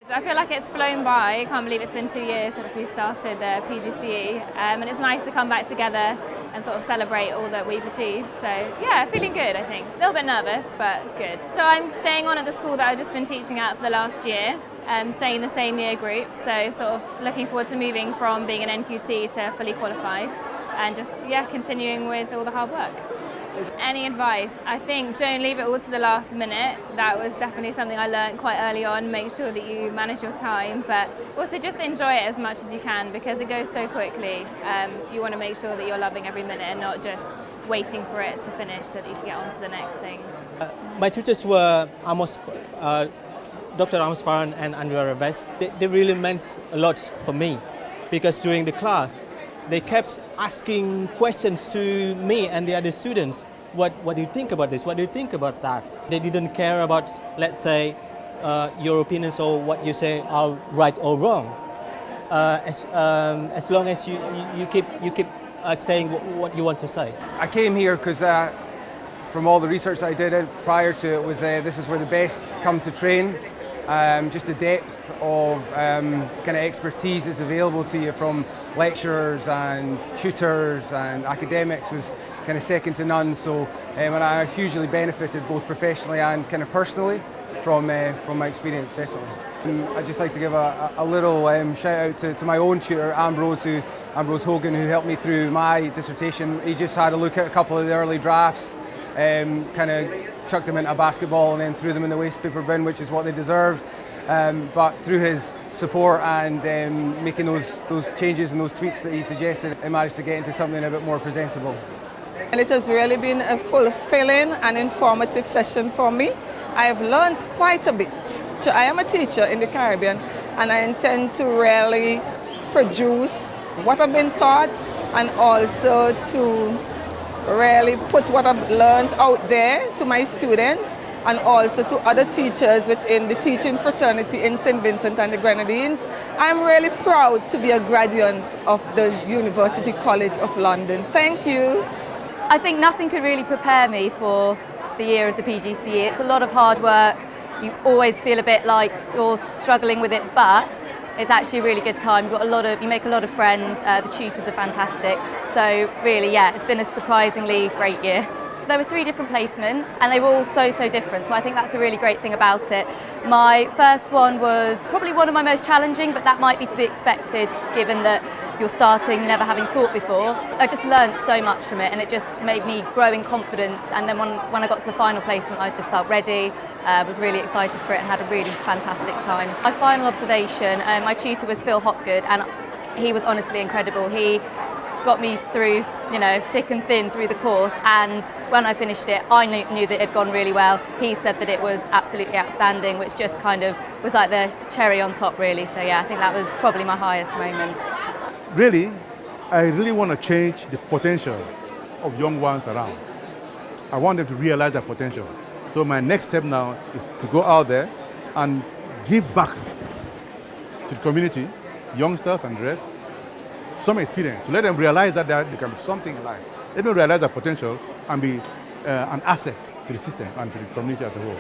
I feel like it's flown by. I can't believe it's been 2 years since we started the PGCE, and it's nice to come back together and sort of celebrate all that we've achieved. So yeah, feeling good, I think. A little bit nervous, but good. So I'm staying on at the school that I've just been teaching at for the last year, staying in the same year group, so sort of looking forward to moving from being an NQT to fully qualified and just, yeah, continuing with all the hard work. Any advice? I think don't leave it all to the last minute. That was definitely something I learned quite early on. Make sure that you manage your time, but also just enjoy it as much as you can because it goes so quickly. You want to make sure that you're loving every minute and not just waiting for it to finish so that you can get on to the next thing. My tutors were Dr. Amos Paran and Andrea Reves. They really meant a lot for me because during the class, they kept asking questions to me and the other students. What do you think about this? What do you think about that? They didn't care about, let's say, your opinions or what you say are right or wrong. As long as you keep saying what you want to say. I came here because from all the research I did prior to it was this is where the best come to train. Just the depth of kind of expertise that's available to you from lecturers and tutors and academics was kind of second to none. So and I hugely benefited both professionally and kind of personally from my experience, definitely. I'd just like to give a little shout out to my own tutor, Ambrose Hogan, who helped me through my dissertation. He just had a look at a couple of the early drafts, kind of chucked them into a basketball and then threw them in the waste paper bin, which is what they deserved. But through his support and making those changes and those tweaks that he suggested, I managed to get into something a bit more presentable. And it has really been a fulfilling and informative session for me. I have learned quite a bit. I am a teacher in the Caribbean and I intend to really produce what I've been taught and also to really put what I've learned out there to my students and also to other teachers within the teaching fraternity in St. Vincent and the Grenadines. I'm really proud to be a graduate of the University College of London. Thank you. I think nothing could really prepare me for the year of the PGCE. It's a lot of hard work. You always feel a bit like you're struggling with it, but it's actually a really good time. You make a lot of friends. The tutors are fantastic. So really, yeah, it's been a surprisingly great year. There were 3 different placements and they were all so different. So I think that's a really great thing about it. My first one was probably one of my most challenging, but that might be to be expected given that you're starting never having taught before. I just learned so much from it and it just made me grow in confidence. And then when I got to the final placement, I just felt ready, was really excited for it and had a really fantastic time. My final observation, my tutor was Phil Hopgood and he was honestly incredible. He got me through, thick and thin through the course, and when I finished it, I knew that it had gone really well. He said that it was absolutely outstanding, which just kind of was like the cherry on top, really. So yeah, I think that was probably my highest moment. Really, I really want to change the potential of young ones around. I want them to realize their potential. So my next step now is to go out there and give back to the community, youngsters and the rest, some experience, to let them realize that there can be something in life. Let them realize their potential and be an asset to the system and to the community as a whole.